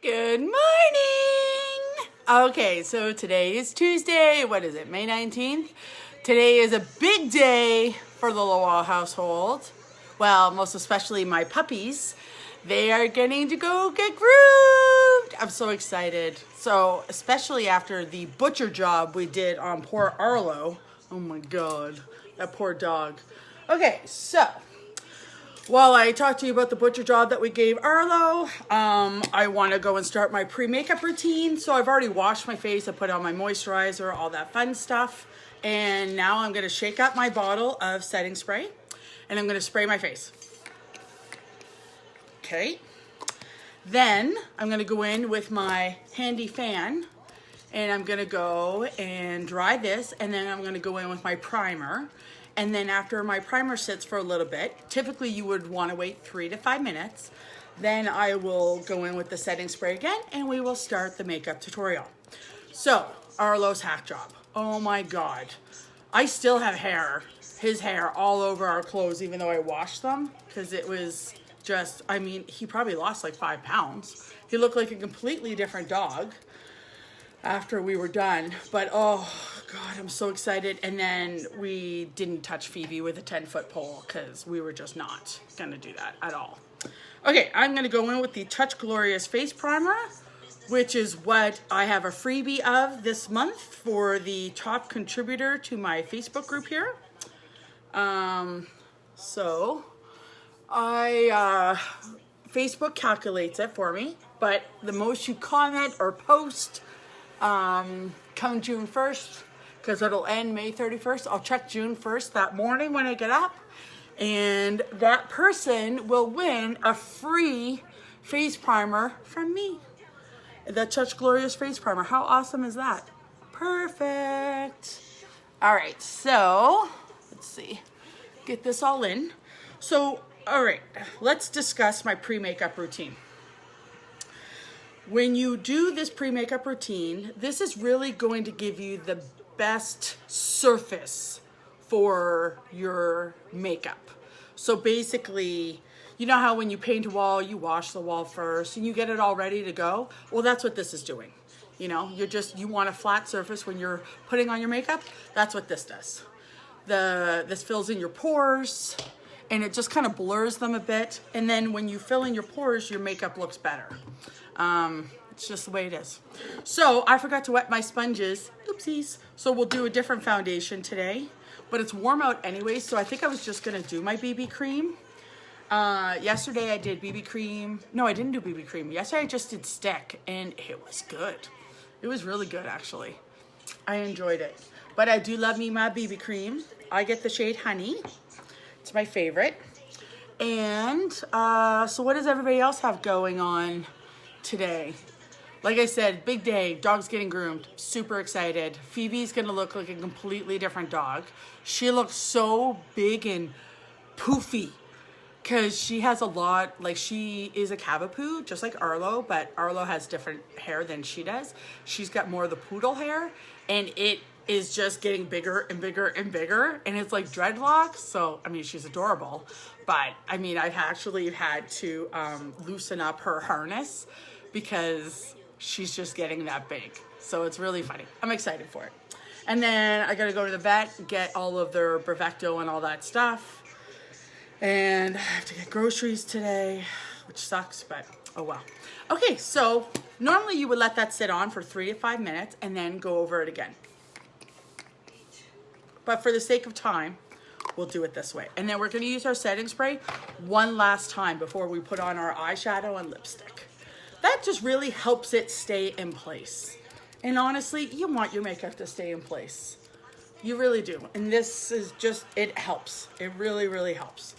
Good morning! Okay, so today is Tuesday. What is it, May 19th? Today is a big day for the Lowell household. Well, most especially my puppies. They are getting to go get groomed. I'm so excited. So, especially after the butcher job we did on poor Arlo. Oh my God, that poor dog. Okay, so while I talk to you about the butcher job that we gave Arlo, I want to go and start my pre-makeup routine. So I've already washed my face, I put on my moisturizer, all that fun stuff. And now I'm going to shake up my bottle of setting spray and I'm going to spray my face. Okay. Then I'm going to go in with my handy fan and I'm going to go and dry this, and then I'm going to go in with my primer. And then after my primer sits for a little bit, typically you would want to wait 3 to 5 minutes. Then I will go in with the setting spray again and we will start the makeup tutorial. So, Arlo's hack job. Oh my God. I still have his hair all over our clothes even though I washed them, because it was just, I mean, he probably lost like 5 pounds. He looked like a completely different dog after we were done. But oh God, I'm so excited. And then we didn't touch Phoebe with a 10-foot pole because we were just not gonna do that at all. Okay, I'm gonna go in with the Touch Glorious Face Primer, which is what I have a freebie of this month for the top contributor to my Facebook group here. So Facebook calculates it for me, but the most you comment or post come June 1st, because it'll end May 31st. I'll check June 1st that morning when I get up, and that person will win a free face primer from me. The Touch Glorious Face Primer. How awesome is that? Perfect. All right, so let's see. Get this all in. So, all right, let's discuss my pre-makeup routine. When you do this pre-makeup routine, this is really going to give you the best surface for your makeup. So basically, you know how when you paint a wall, you wash the wall first and you get it all ready to go? Well, that's what this is doing. You know, you want a flat surface when you're putting on your makeup. That's what this does. This fills in your pores and it just kind of blurs them a bit. And then when you fill in your pores, your makeup looks better. It's just the way it is. So I forgot to wet my sponges. Oopsies. So we'll do a different foundation today, but it's warm out anyway. So I think I was just going to do my BB cream. Yesterday I did BB cream. No, I didn't do BB cream. Yesterday I just did stick and it was good. It was really good, actually. I enjoyed it, but I do love me my BB cream. I get the shade Honey. It's my favorite. And, so what does everybody else have going on today? Like I said, big day, dog's getting groomed, super excited. Phoebe's gonna look like a completely different dog. She looks so big and poofy because she has a lot, like she is a Cavapoo, just like Arlo, but Arlo has different hair than she does. She's got more of the poodle hair and it is just getting bigger and bigger and bigger, and it's like dreadlocks. So, I mean, she's adorable, but I mean, I've actually had to loosen up her harness because she's just getting that big. So it's really funny. I'm excited for it. And then I gotta go to the vet, get all of their Brevecto and all that stuff. And I have to get groceries today, which sucks, but oh well. Okay, so normally you would let that sit on for 3 to 5 minutes and then go over it again. But for the sake of time, we'll do it this way. And then we're gonna use our setting spray one last time before we put on our eyeshadow and lipstick. That just really helps it stay in place. And honestly, you want your makeup to stay in place. You really do. And this is just, it helps. It really, really helps.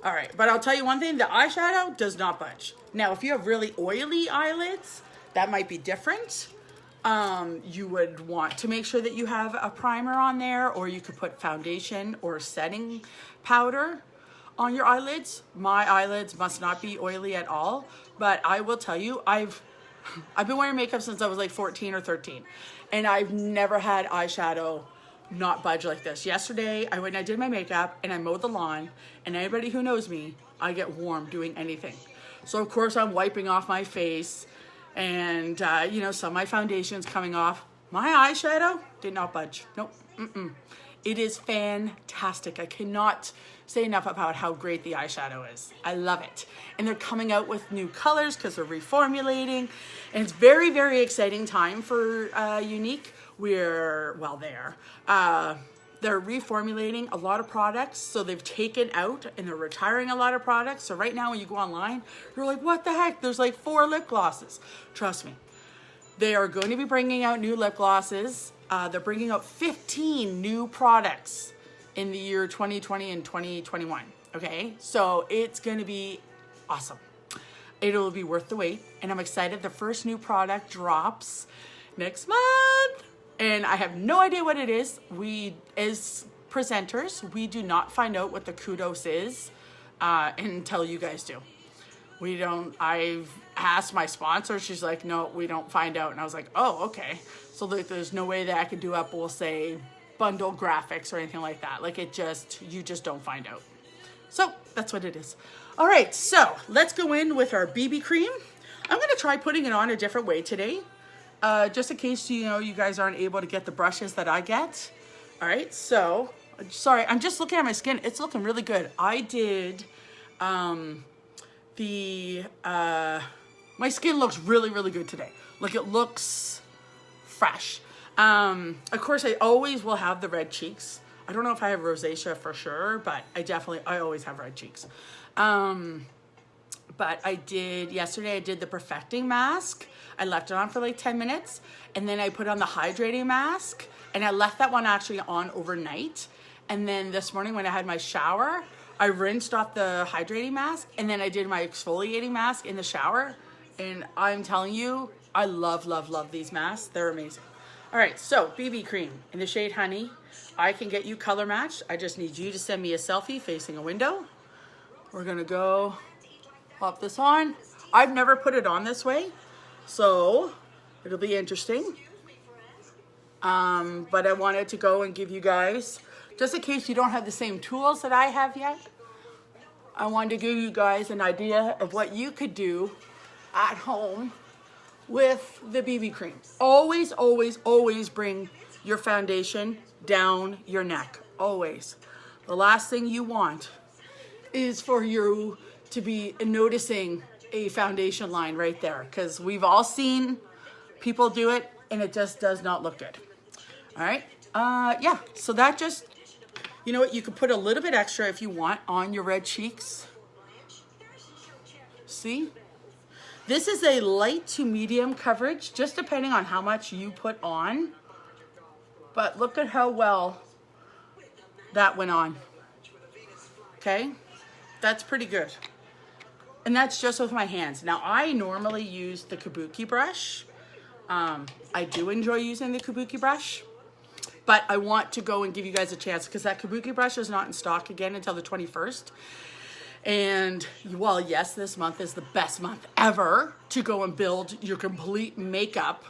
All right, but I'll tell you one thing, the eyeshadow does not budge. Now, if you have really oily eyelids, that might be different. You would want to make sure that you have a primer on there, or you could put foundation or setting powder on your eyelids. My eyelids must not be oily at all, but I will tell you, I've been wearing makeup since I was like 14 or 13, and I've never had eyeshadow not budge like this. Yesterday, I went and I did my makeup and I mowed the lawn, and anybody who knows me, I get warm doing anything. So of course I'm wiping off my face And, you know, some of my foundation's coming off. My eyeshadow did not budge. Nope. It is fantastic. I cannot say enough about how great the eyeshadow is. I love it. And they're coming out with new colors because they're reformulating. And it's very, very exciting time for Unique. They're reformulating a lot of products. So they've taken out and they're retiring a lot of products. So right now when you go online, you're like, what the heck? There's like 4 lip glosses. Trust me. They are going to be bringing out new lip glosses. They're bringing out 15 new products in the year 2020 and 2021. Okay, so it's going to be awesome. It'll be worth the wait. And I'm excited. The first new product drops next month. And I have no idea what it is. We, as presenters, we do not find out what the kudos is until you guys do. We don't, I've asked my sponsor, she's like, no, we don't find out. And I was like, oh, okay. So there's no way that I could do up, we'll say, bundle graphics or anything like that. Like you just don't find out. So that's what it is. All right, so let's go in with our BB cream. I'm gonna try putting it on a different way today. Just in case, you know, you guys aren't able to get the brushes that I get. All right, so, sorry, I'm just looking at my skin. It's looking really good. I did, my skin looks really, really good today. Like it looks fresh. Of course, I always will have the red cheeks. I don't know if I have rosacea for sure, but I always have red cheeks. But yesterday I did the perfecting mask. I left it on for like 10 minutes and then I put on the hydrating mask and I left that one actually on overnight. And then this morning when I had my shower, I rinsed off the hydrating mask and then I did my exfoliating mask in the shower. And I'm telling you, I love, love, love these masks. They're amazing. All right, so BB cream in the shade Honey. I can get you color matched. I just need you to send me a selfie facing a window. We're gonna go pop this on. I've never put it on this way, so it'll be interesting. But I wanted to go and give you guys, just in case you don't have the same tools that I have yet, I wanted to give you guys an idea of what you could do at home with the BB cream. Always, always, always bring your foundation down your neck. Always. The last thing you want is for you to be noticing a foundation line right there, because we've all seen people do it and it just does not look good. All right. Yeah. So that just, you know what? You could put a little bit extra if you want on your red cheeks. See? This is a light to medium coverage, just depending on how much you put on. But look at how well that went on. Okay? That's pretty good. And that's just with my hands. Now, I normally use the kabuki brush. I do enjoy using the kabuki brush. But I want to go and give you guys a chance because that kabuki brush is not in stock again until the 21st. And while yes, this month is the best month ever to go and build your complete makeup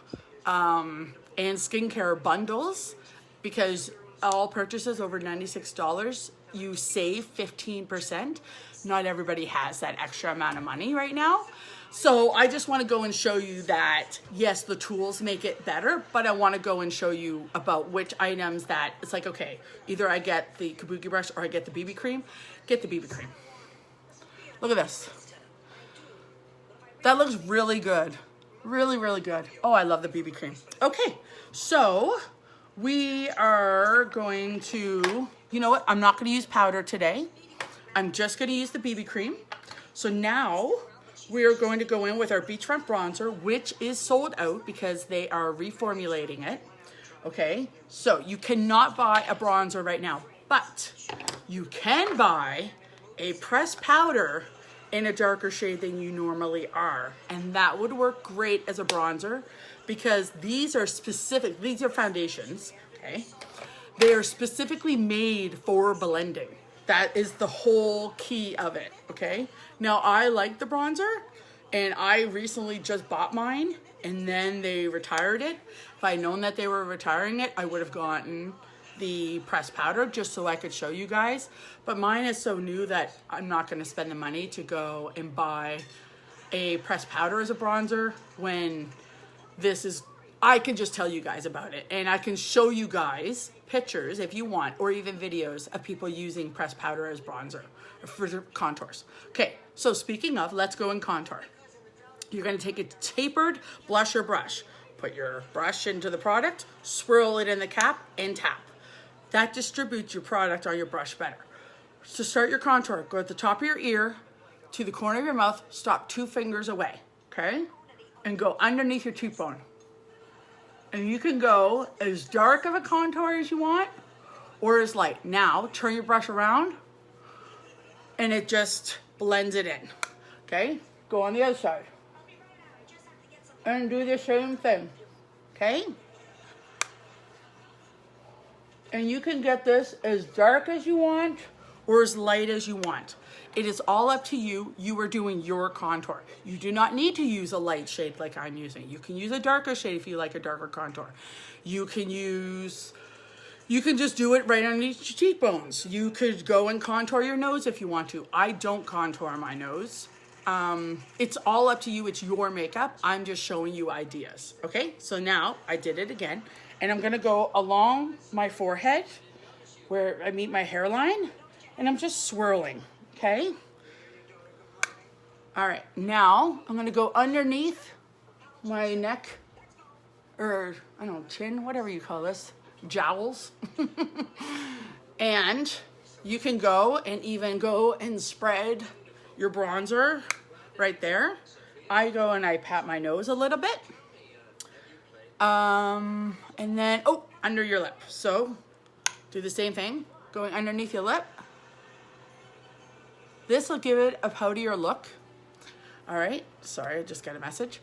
and skincare bundles, because all purchases over $96, you save 15%. Not everybody has that extra amount of money right now. So I just want to go and show you that, yes, the tools make it better, but I want to go and show you about which items that it's like, okay, either I get the kabuki brush or I get the BB cream. Get the BB cream. Look at this. That looks really good. Really, really good. Oh, I love the BB cream. Okay, so we are going to, you know what? I'm not going to use powder today. I'm just going to use the BB cream. So now we are going to go in with our beachfront bronzer, which is sold out because they are reformulating it. Okay, so you cannot buy a bronzer right now, but you can buy a pressed powder in a darker shade than you normally are. And that would work great as a bronzer because these are foundations, okay? They are specifically made for blending. That is the whole key of it, okay? Now, I like the bronzer, and I recently just bought mine, and then they retired it. If I had known that they were retiring it, I would have gotten the pressed powder just so I could show you guys. But mine is so new that I'm not going to spend the money to go and buy a pressed powder as a bronzer when this is, I can just tell you guys about it, and I can show you guys pictures if you want, or even videos of people using pressed powder as bronzer for contours. Okay, so speaking of, let's go and contour. You're going to take a tapered blusher brush, put your brush into the product, swirl it in the cap, and tap. That distributes your product on your brush better. To start your contour, go at the top of your ear to the corner of your mouth, stop 2 fingers away, okay? And go underneath your cheekbone. And you can go as dark of a contour as you want, or as light. Now, turn your brush around, and it just blends it in, okay? Go on the other side. And do the same thing, okay? And you can get this as dark as you want, or as light as you want. It is all up to you. You are doing your contour. You do not need to use a light shade like I'm using. You can use a darker shade if you like a darker contour. You can just do it right underneath your cheekbones. You could go and contour your nose if you want to. I don't contour my nose. It's all up to you. It's your makeup. I'm just showing you ideas. Okay, so now I did it again, and I'm gonna go along my forehead where I meet my hairline, and I'm just swirling. Okay. All right. Now I'm going to go underneath my neck, or I don't know, chin, whatever you call this, jowls. And you can go and even go and spread your bronzer right there. I go and I pat my nose a little bit. And then, oh, under your lip. So do the same thing, going underneath your lip. This will give it a poutier look. All right, sorry, I just got a message.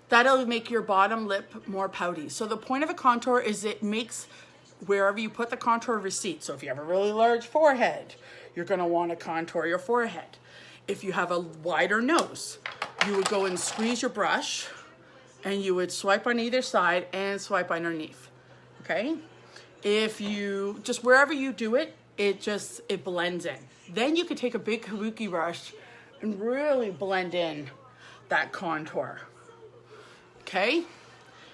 That'll make your bottom lip more pouty. So the point of a contour is it makes wherever you put the contour recede. So if you have a really large forehead, you're gonna wanna contour your forehead. If you have a wider nose, you would go and squeeze your brush, and you would swipe on either side and swipe underneath, okay? If you, just wherever you do it, it blends in. Then you could take a big kabuki brush and really blend in that contour, okay?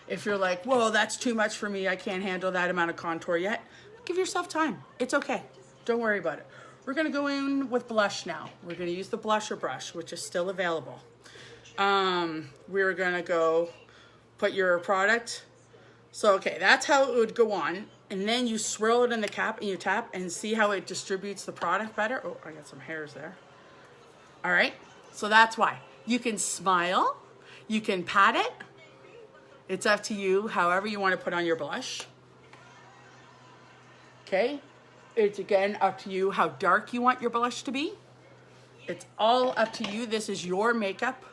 If you're like, whoa, that's too much for me, I can't handle that amount of contour yet, give yourself time. It's okay, don't worry about it. We're gonna go in with blush now. We're gonna use the blusher brush, which is still available. We're gonna go put your product. So, okay, that's how it would go on. And then you swirl it in the cap and you tap and see how it distributes the product better. Oh, I got some hairs there. All right, so that's why. You can smile, you can pat it. It's up to you, however you want to put on your blush. Okay, it's again up to you how dark you want your blush to be. It's all up to you. This is your makeup.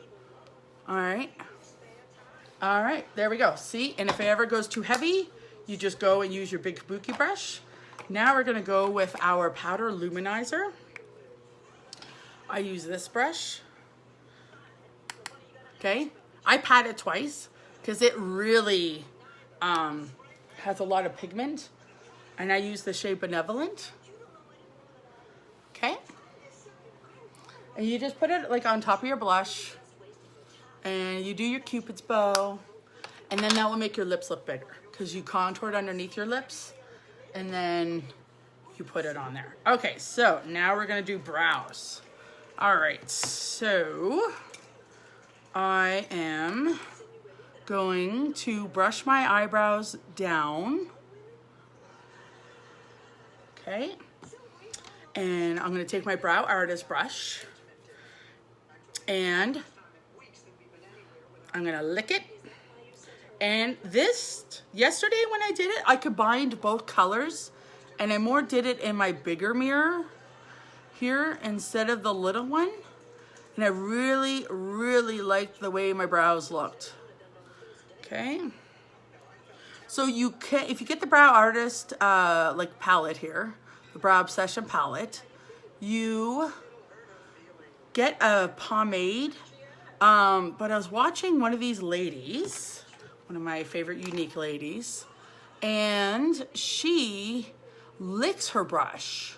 All right. All right, there we go. See, and if it ever goes too heavy, you just go and use your big kabuki brush. Now we're gonna go with our powder luminizer. I use this brush. Okay, I pat it twice because it really has a lot of pigment, and I use the shade Benevolent. Okay, and you just put it like on top of your blush, and you do your Cupid's bow, and then that will make your lips look bigger because you contoured underneath your lips, and then you put it on there. Okay, so now we're gonna do brows. All right, so I am going to brush my eyebrows down. Okay, and I'm gonna take my brow artist brush, and I'm gonna lick it. And this, yesterday when I did it, I combined both colors, and I more did it in my bigger mirror here instead of the little one. And I really, really liked the way my brows looked. Okay. So you can, if you get the Brow Artist like palette here, the Brow Obsession palette, you get a pomade. But I was watching one of these ladies, one of my favorite unique ladies, and she licks her brush.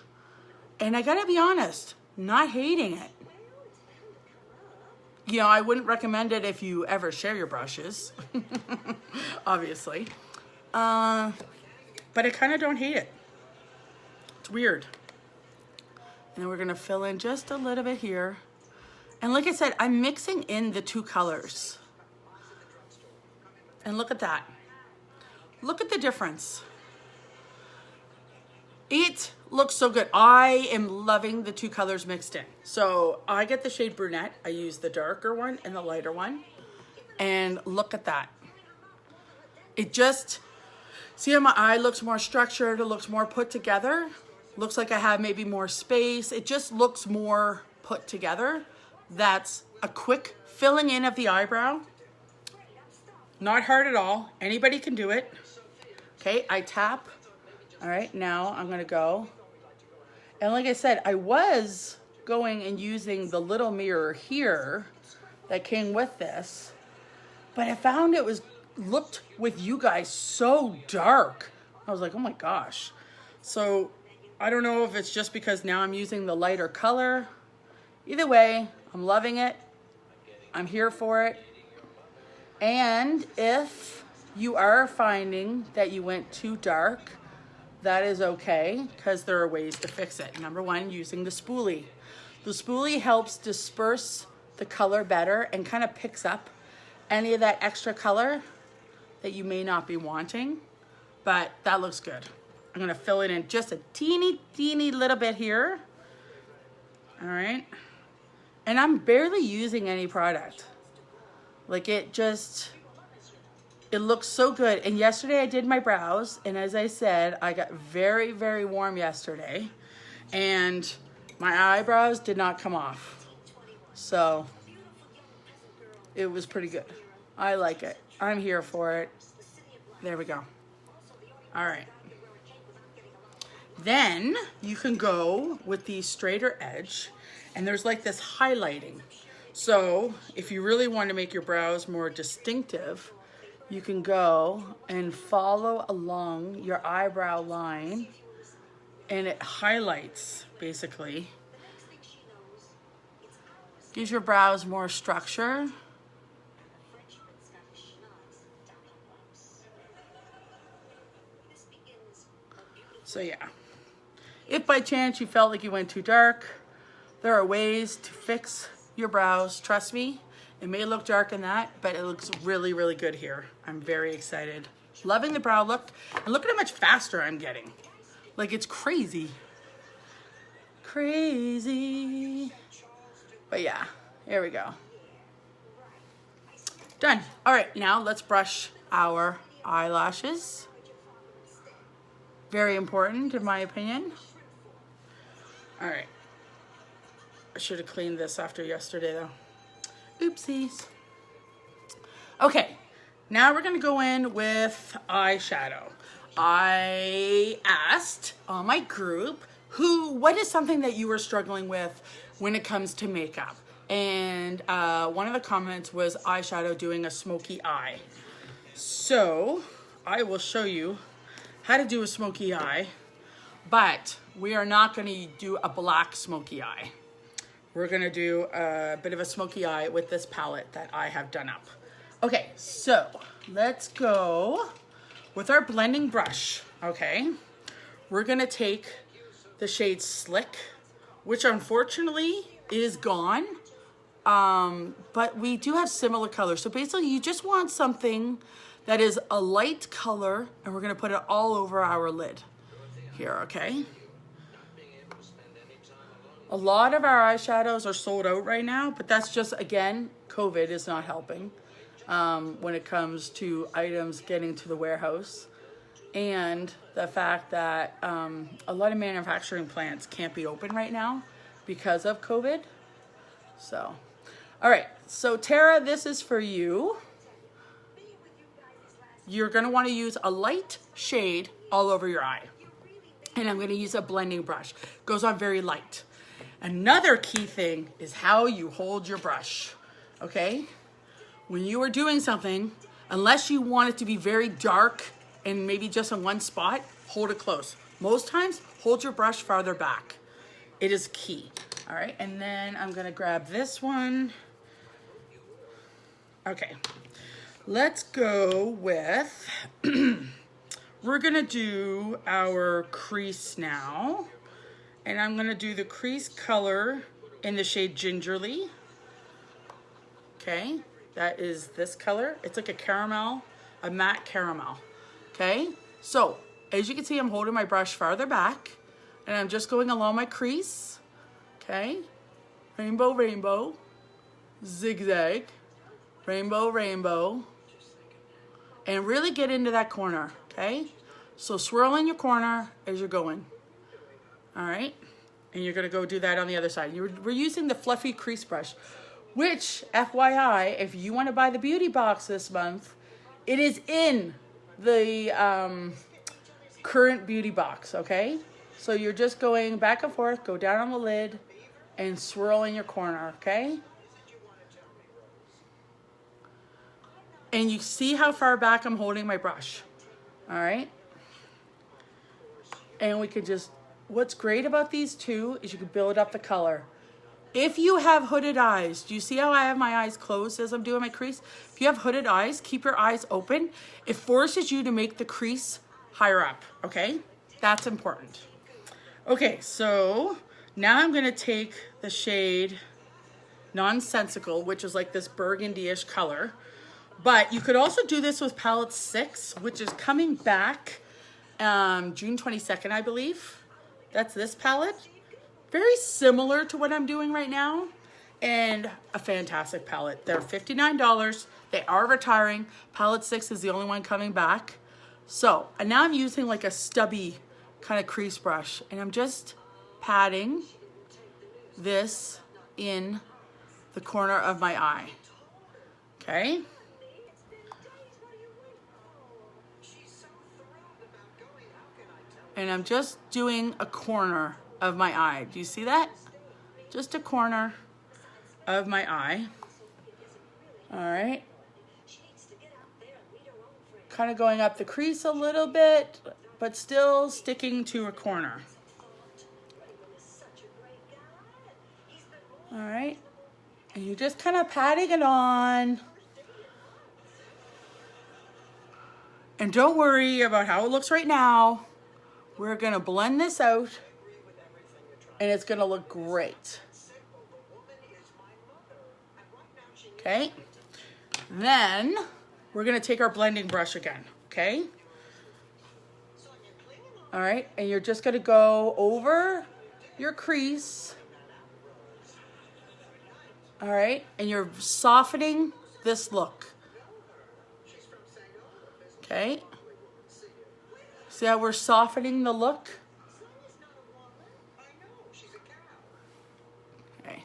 And I gotta be honest, not hating it. You know, I wouldn't recommend it if you ever share your brushes, obviously. But I kind of don't hate it. It's weird. And then we're gonna fill in just a little bit here. And like I said, I'm mixing in the two colors. And look at that. Look at the difference. It looks so good. I am loving the two colors mixed in. So I get the shade brunette. I use the darker one and the lighter one. And look at that. It just, see how my eye looks more structured, it looks more put together. Looks like I have maybe more space. It just looks more put together. That's a quick filling in of the eyebrow. Not hard at all. Anybody can do it. Okay, I tap. All right, now I'm gonna go. And like I said, I was going and using the little mirror here that came with this, but I found it looked with you guys so dark. I was like, oh my gosh. So I don't know if it's just because now I'm using the lighter color. Either way, I'm loving it. I'm here for it. And if you are finding that you went too dark, that is okay, because there are ways to fix it. Number one, using the spoolie. The spoolie helps disperse the color better and kind of picks up any of that extra color that you may not be wanting, but that looks good. I'm gonna fill it in just a teeny little bit here. All right. And I'm barely using any product. Like it looks so good. And yesterday I did my brows, and as I said, I got very, very warm yesterday, and my eyebrows did not come off. So it was pretty good. I like it. I'm here for it. There we go. All right. Then you can go with the straighter edge, and there's like this highlighting. So if you really want to make your brows more distinctive, you can go and follow along your eyebrow line, and it highlights, basically. Gives your brows more structure. So yeah, if by chance you felt like you went too dark, there are ways to fix your brows. Trust me, it may look dark in that, but it looks really, really good here. I'm very excited. Loving the brow look, and look at how much faster I'm getting. Like, it's crazy. Crazy. But yeah, here we go. Done. All right, now let's brush our eyelashes. Very important, in my opinion. All right. I should have cleaned this after yesterday, though. Oopsies. Okay, now we're gonna go in with eyeshadow. I asked on my group, what is something that you were struggling with when it comes to makeup? And one of the comments was eyeshadow doing a smoky eye. So I will show you how to do a smoky eye, but we are not gonna do a black smoky eye. We're gonna do a bit of a smoky eye with this palette that I have done up. Okay, so let's go with our blending brush, okay? We're gonna take the shade Slick, which unfortunately is gone, but we do have similar colors. So basically you just want something that is a light color, and we're gonna put it all over our lid here, okay? A lot of our eyeshadows are sold out right now, but that's just, again, COVID is not helping when it comes to items getting to the warehouse, and the fact that a lot of manufacturing plants can't be open right now because of COVID. So, all right, so Tara, this is for you. You're gonna wanna use a light shade all over your eye. And I'm gonna use a blending brush. Goes on very light. Another key thing is how you hold your brush, okay? When you are doing something, unless you want it to be very dark and maybe just in one spot, hold it close. Most times, hold your brush farther back. It is key, all right? And then I'm gonna grab this one, Okay, let's go with, we're gonna do our crease now. And I'm gonna do the crease color in the shade Gingerly. Okay, that is this color. It's like a caramel, a matte caramel. Okay, so as you can see, I'm holding my brush farther back and I'm just going along my crease. Okay, rainbow, rainbow, zigzag, rainbow, rainbow, and really get into that corner. Okay, so swirl in your corner as you're going. All right, and you're gonna go do that on the other side. We're using the fluffy crease brush, which, FYI, if you wanna buy the beauty box this month, it is in the current beauty box, okay? So you're just going back and forth, go down on the lid, and swirl in your corner, okay? And you see how far back I'm holding my brush, all right? And we could just, what's great about these two is you can build up the color. If you have hooded eyes, do you see how I have my eyes closed as I'm doing my crease? If you have hooded eyes, keep your eyes open. It forces you to make the crease higher up, okay? That's important. Okay, so now I'm gonna take the shade Nonsensical, which is like this burgundy-ish color. But you could also do this with palette 6, which is coming back June 22nd, I believe. That's this palette. Very similar to what I'm doing right now, and a fantastic palette. They're $59. They are retiring. Palette 6 is the only one coming back. So, and now I'm using like a stubby kind of crease brush, and I'm just patting this in the corner of my eye. Okay? And I'm just doing a corner of my eye. Do you see that? Just a corner of my eye. All right. Kind of going up the crease a little bit, but still sticking to a corner. All right. And you're just kind of patting it on. And don't worry about how it looks right now. We're gonna blend this out, and it's gonna look great. Okay, then we're gonna take our blending brush again, okay? All right, and you're just gonna go over your crease. All right, and you're softening this look. Okay. See how we're softening the look? Okay.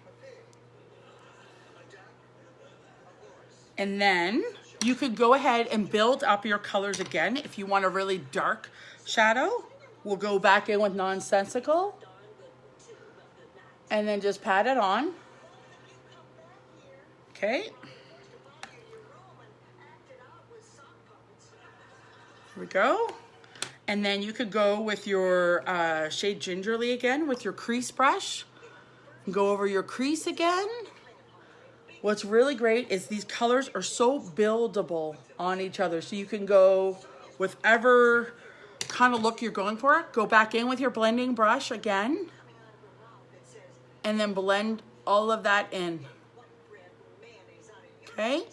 And then you could go ahead and build up your colors again. If you want a really dark shadow, we'll go back in with Nonsensical. And then just pat it on. Okay. Here we go. And then you could go with your shade Gingerly again with your crease brush. Go over your crease again. What's really great is these colors are so buildable on each other. So you can go with whatever kind of look you're going for. Go back in with your blending brush again. And then blend all of that in. Okay?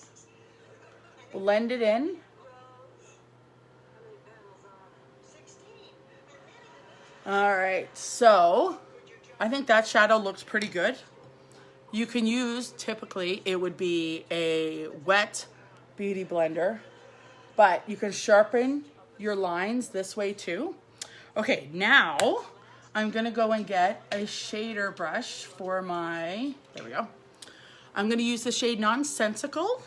Blend it in. All right, so I think that shadow looks pretty good. You can use, typically, it would be a wet beauty blender, but you can sharpen your lines this way too. Okay, now I'm gonna go and get a shader brush for my, there we go. I'm gonna use the shade Nonsensical.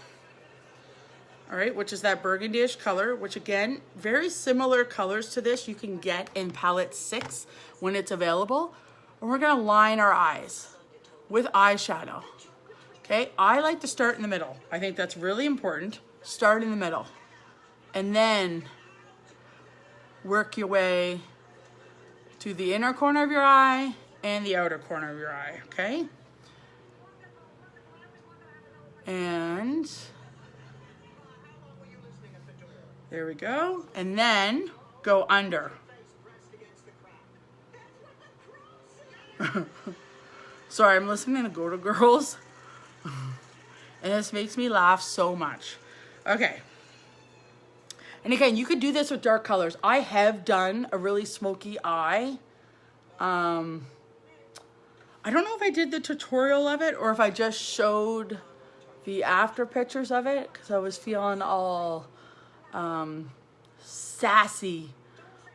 All right, which is that burgundy-ish color, which again, very similar colors to this you can get in palette 6 when it's available. And we're gonna line our eyes with eyeshadow. Okay, I like to start in the middle. I think that's really important. Start in the middle. And then work your way to the inner corner of your eye and the outer corner of your eye, okay? And There we go. And then go under. Sorry, I'm listening to Go to Girls. And this makes me laugh so much. Okay. And again, you could do this with dark colors. I have done a really smoky eye. I don't know if I did the tutorial of it or if I just showed the after pictures of it because I was feeling all sassy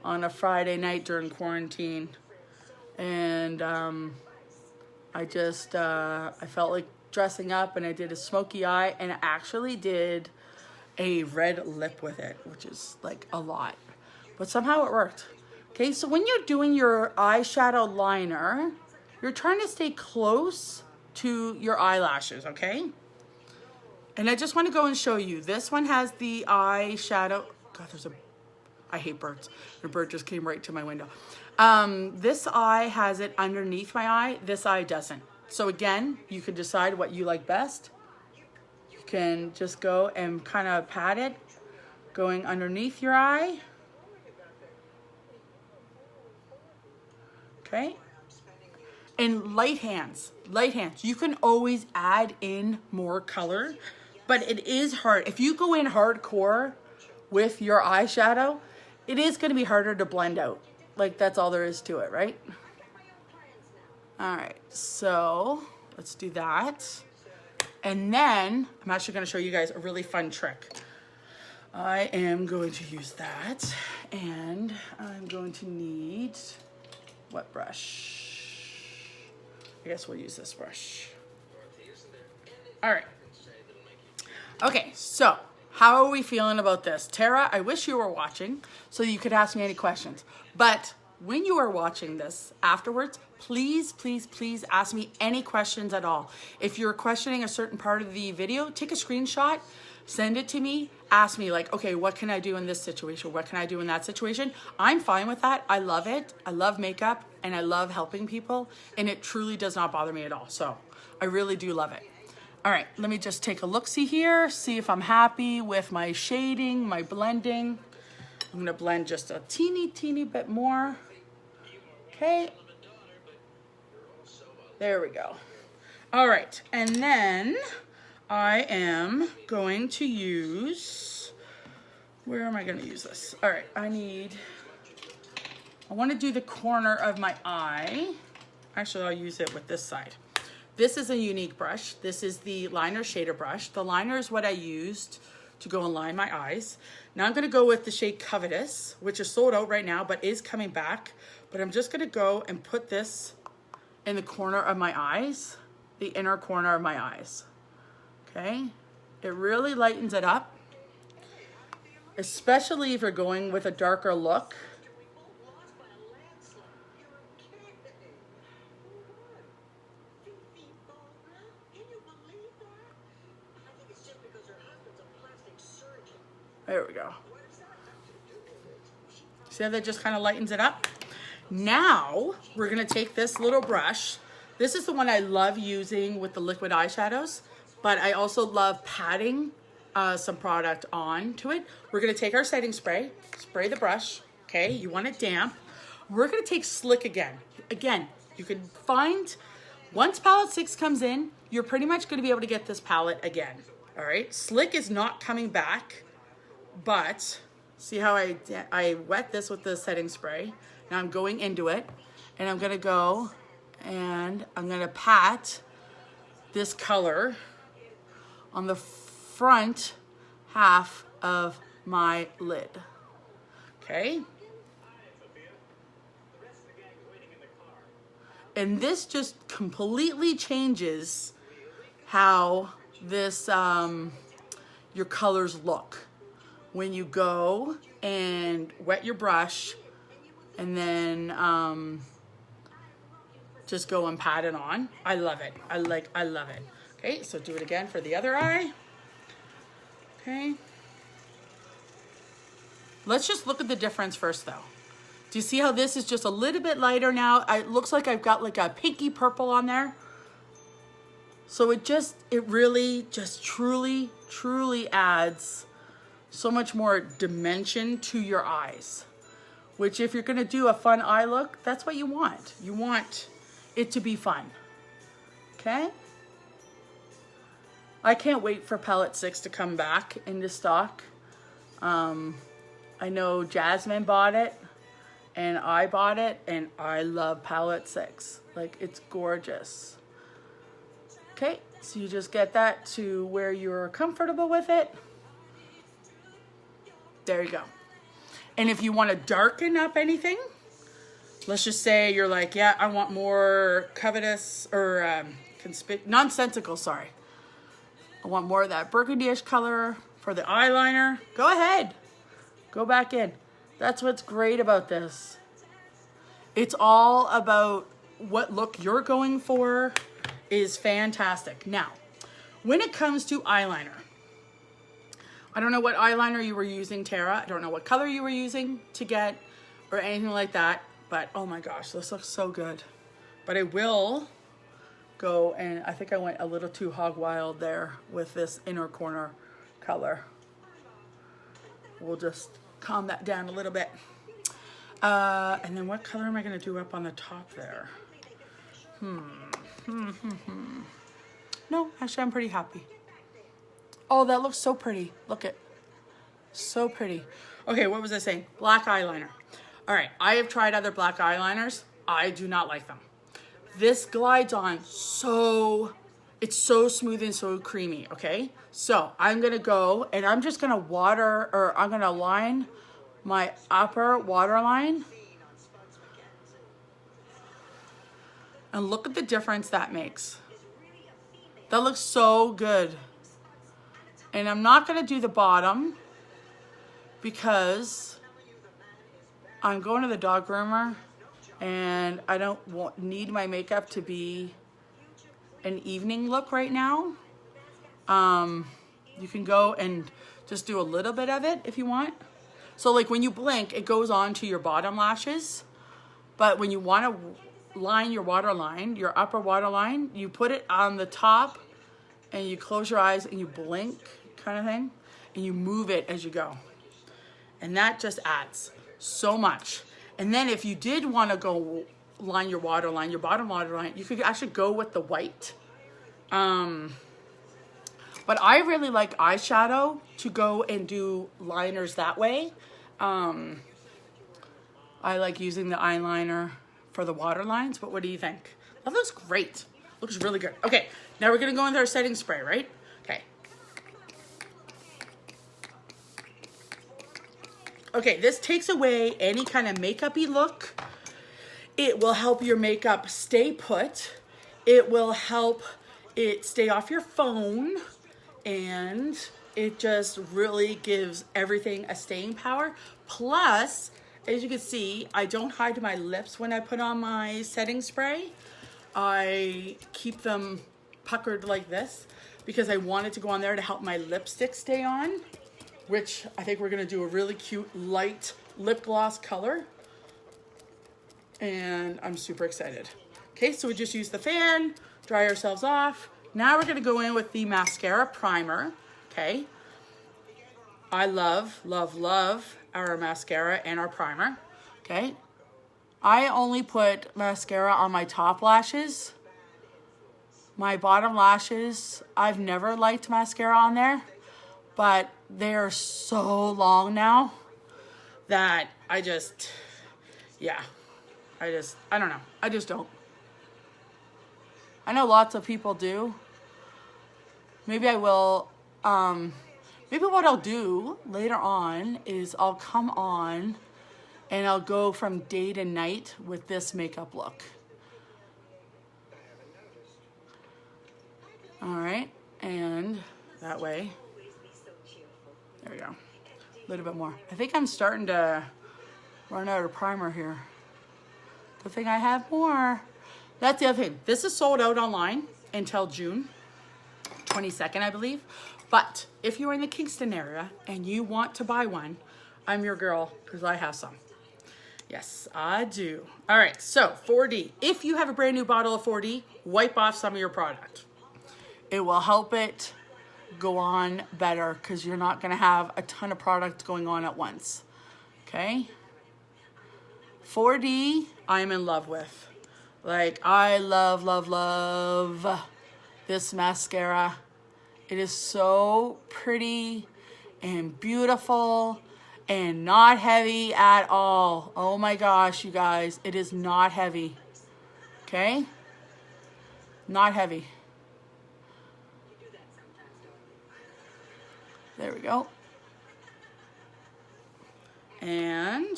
on a Friday night during quarantine. And I felt like dressing up and I did a smoky eye and I actually did a red lip with it, which is like a lot. But somehow it worked. Okay, so when you're doing your eyeshadow liner, you're trying to stay close to your eyelashes, okay? And I just want to go and show you. This one has the eyeshadow. God, I hate birds. The bird just came right to my window. This eye has it underneath my eye. This eye doesn't. So again, you can decide what you like best. You can just go and kind of pat it, going underneath your eye. Okay. And light hands. You can always add in more color, but it is hard. If you go in hardcore with your eyeshadow, it is going to be harder to blend out. Like, that's all there is to it, right? All right, so let's do that. And then I'm actually going to show you guys a really fun trick. I am going to use that, and I'm going to need what brush? I guess we'll use this brush. All right. Okay, so how are we feeling about this? Tara, I wish you were watching so you could ask me any questions. But when you are watching this afterwards, please, please, please ask me any questions at all. If you're questioning a certain part of the video, take a screenshot, send it to me, ask me like, okay, what can I do in this situation? What can I do in that situation? I'm fine with that. I love it. I love makeup and I love helping people and it truly does not bother me at all. So I really do love it. All right, let me just take a look-see here, see if I'm happy with my shading, my blending. I'm gonna blend just a teeny bit more. Okay. There we go. All right, and then I am going to use, where am I gonna use this? All right, I wanna do the corner of my eye. Actually, I'll use it with this side. This is a unique brush. This is the liner shader brush. The liner is what I used to go and line my eyes. Now I'm gonna go with the shade Covetous, which is sold out right now, but is coming back. But I'm just gonna go and put this in the corner of my eyes, the inner corner of my eyes, okay? It really lightens it up, especially if you're going with a darker look. There we go. See how that just kind of lightens it up? Now, we're gonna take this little brush. This is the one I love using with the liquid eyeshadows, but I also love patting some product onto it. We're gonna take our setting spray, spray the brush, okay? You want it damp. We're gonna take Slick again. Again, you can find, once palette 6 comes in, you're pretty much gonna be able to get this palette again, all right? Slick is not coming back, but see how I wet this with the setting spray. Now I'm going into it and I'm gonna go and I'm gonna pat this color on the front half of my lid, okay? And this just completely changes how this, your colors look. When you go and wet your brush and then just go and pat it on. I love it. I love it. Okay, so do it again for the other eye. Okay. Let's just look at the difference first though. Do you see how this is just a little bit lighter now? It looks like I've got like a pinky purple on there. So it really just truly adds so much more dimension to your eyes. Which if you're gonna do a fun eye look, that's what you want. You want it to be fun, okay? I can't wait for palette 6 to come back into stock. I know Jasmine bought it and I bought it and I love palette 6. Like, it's gorgeous. Okay, so you just get that to where you're comfortable with it. There you go. And if you want to darken up anything, let's just say you're like, yeah, I want more covetous or nonsensical, sorry. I want more of that burgundy-ish color for the eyeliner. Go ahead. Go back in. That's what's great about this. It's all about what look you're going for is fantastic. Now, when it comes to eyeliner, I don't know what eyeliner you were using, Tara. I don't know what color you were using to get or anything like that. But oh my gosh, this looks so good. But I will go, and I think I went a little too hog wild there with this inner corner color. We'll just calm that down a little bit. And then what color am I gonna do up on the top there? No, actually I'm pretty happy. Oh, that looks so pretty. Look it. So pretty. Okay, what was I saying? Black eyeliner. All right, I have tried other black eyeliners. I do not like them. This glides on so, it's so smooth and so creamy, okay? So I'm gonna go and I'm just gonna I'm gonna line my upper waterline. And look at the difference that makes. That looks so good. And I'm not gonna do the bottom because I'm going to the dog groomer and I don't need my makeup to be an evening look right now. You can go and just do a little bit of it if you want. So like when you blink, it goes on to your bottom lashes. But when you want to line your waterline, your upper waterline, you put it on the top and you close your eyes and you blink kind of thing. And you move it as you go. And that just adds so much. And then if you did want to go line your waterline, your bottom waterline, you could actually go with the white. But I really like eyeshadow to go and do liners that way. I like using the eyeliner for the waterlines, but what do you think? That looks great. Looks really good. Okay, now we're gonna go into our setting spray, right? Okay. Okay, this takes away any kind of makeup-y look. It will help your makeup stay put. It will help it stay off your phone. And it just really gives everything a staying power. Plus, as you can see, I don't hide my lips when I put on my setting spray. I keep them puckered like this because I want it to go on there to help my lipstick stay on, which I think we're gonna do a really cute light lip gloss color. And I'm super excited. Okay, so we just use the fan, dry ourselves off. Now we're gonna go in with the mascara primer, okay? I love, love, love our mascara and our primer, okay? I only put mascara on my top lashes. My bottom lashes, I've never liked mascara on there, but they're so long now that I just, yeah. I don't know. I just don't. I know lots of people do. Maybe I will, maybe what I'll do later on is I'll come on and I'll go from day to night with this makeup look. All right, and that way, there we go. A little bit more. I think I'm starting to run out of primer here. Good thing I have more. That's the other thing. This is sold out online until June 22nd, I believe. But if you're in the Kingston area and you want to buy one, I'm your girl because I have some. Yes, I do. All right, so 4D. If you have a brand new bottle of 4D, wipe off some of your product. It will help it go on better because you're not going to have a ton of product going on at once. Okay? 4D, I'm in love with. Like, I love, love, love this mascara. It is so pretty and beautiful and not heavy at all. Oh my gosh, you guys, it is not heavy. Okay? Not heavy. There we go. And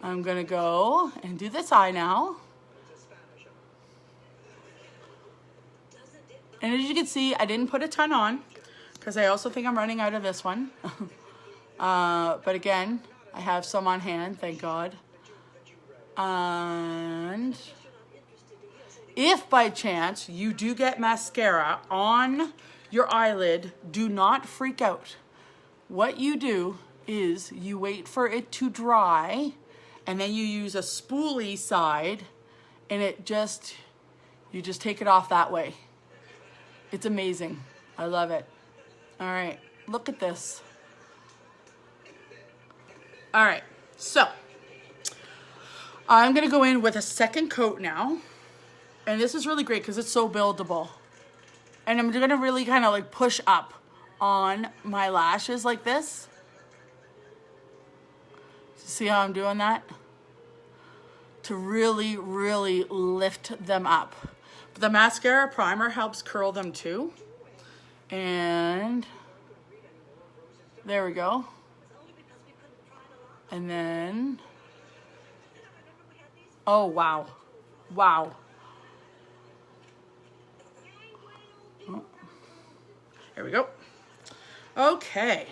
I'm gonna go and do this eye now. And as you can see, I didn't put a ton on because I also think I'm running out of this one. But again, I have some on hand, thank God. And if by chance you do get mascara on your eyelid, do not freak out. What you do is you wait for it to dry and then you use a spoolie side and you just take it off that way. It's amazing. I love it. All right, look at this. All right, so I'm gonna go in with a second coat now. And this is really great because it's so buildable. And I'm gonna really kind of like push up on my lashes like this. See how I'm doing that? To really, really lift them up. But the mascara primer helps curl them too. And there we go. And then, oh wow, wow. Here we go. Okay.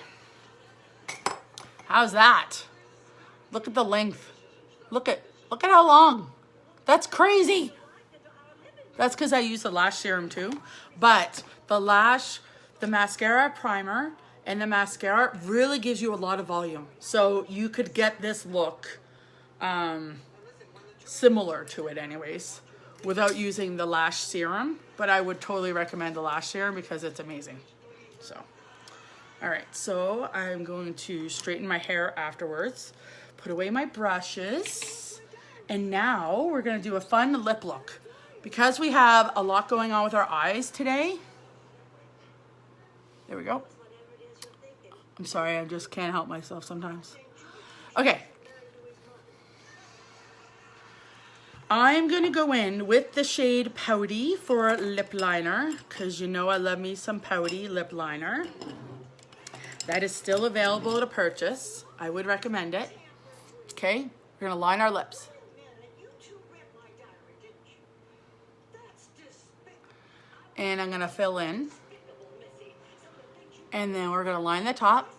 How's that? Look at the length. Look at how long. That's crazy. That's because I use the lash serum too. But the mascara primer and the mascara really gives you a lot of volume. So you could get this look similar to it anyways without using the lash serum. But I would totally recommend the lash serum because it's amazing. So, all right, so I'm going to straighten my hair afterwards, put away my brushes, and now we're gonna do a fun lip look. Because we have a lot going on with our eyes today, there we go. I'm sorry, I just can't help myself sometimes. Okay. I'm gonna go in with the shade Pouty for lip liner, because you know I love me some Pouty lip liner. That is still available to purchase. I would recommend it. Okay, we're gonna line our lips. And I'm gonna fill in. And then we're gonna line the top.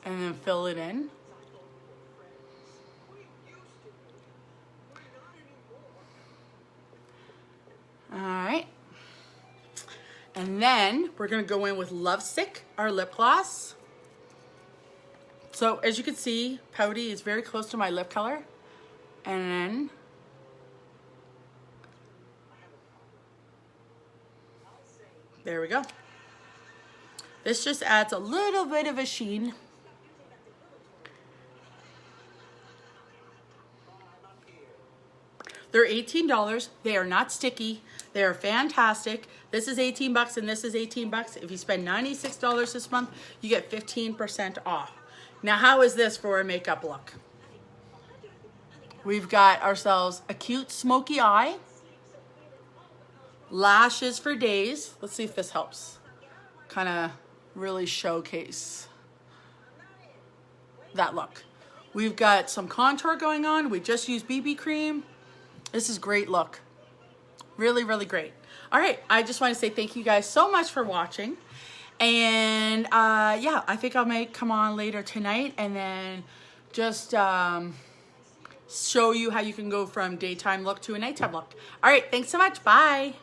And then fill it in. All right. And then we're gonna go in with Lovesick, our lip gloss. So as you can see, Pouty is very close to my lip color. And then there we go. This just adds a little bit of a sheen. They're $18. They are not sticky. They are fantastic. This is 18 bucks and this is 18 bucks. If you spend $96 this month, you get 15% off. Now, how is this for a makeup look? We've got ourselves a cute smoky eye, lashes for days. Let's see if this helps. Kind of really showcase that look. We've got some contour going on. We just used BB cream. This is great look. Really, really great. All right, I just want to say thank you guys so much for watching. And yeah, I think I may come on later tonight and then just show you how you can go from daytime look to a nighttime look. All right, thanks so much. Bye.